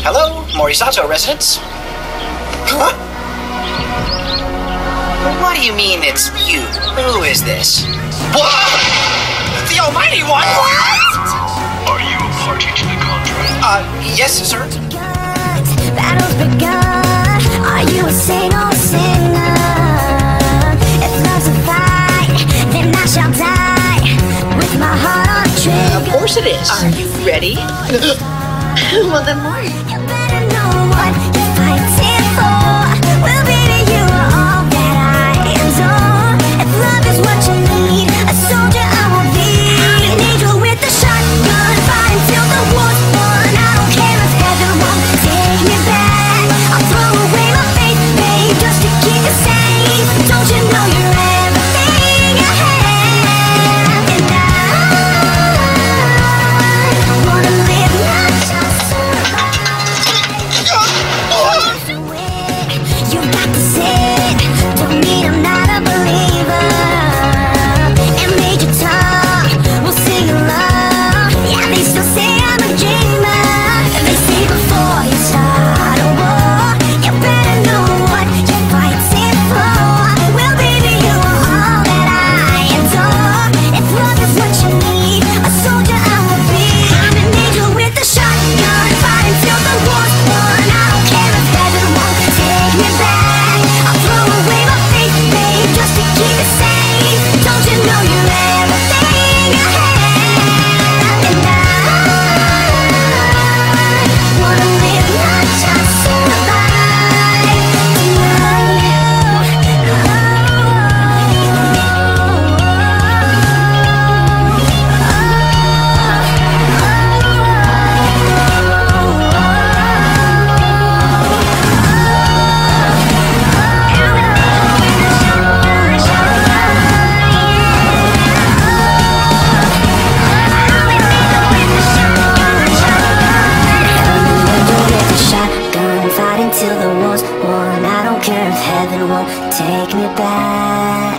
Hello, Morisato residence. Huh? What do you mean it's you? Who is this? Whoa! The Almighty One? What? Are you a party to the contract? Yes, sir. Battles begun. Are you a saint or a sinner? If love's a fight, then I shall die with my heart on a trigger. Of course it is. Are you ready? Well, then why? You better know what you're fighting for. We'll be to you all that I adore. If love is what you need, a soldier I will be. An angel with a shotgun, fight until the war's won. I don't care if heaven won't take me back. I'll throw away my faith, babe, just to keep you safe. Don't you know you're everything I have? And I wanna live not just survive. You got to say it, don't mean I'm not a believer. And Major Tom will sing along. Yeah, they still say I'm a dreamer. And they say before you start a war, you better know what you're fighting for. Well, baby, you are all that I adore. If love is what you need, a soldier I will be. I'm an angel with a shotgun, fight until the war's won. I don't care if heaven won't take me back. I'll throw away my faith, babe, just to keep it safe. Don't you know you're everything I have? And I wanna live, not just survive. Shotgun, fight until the war's won. I don't care if heaven won't take me back.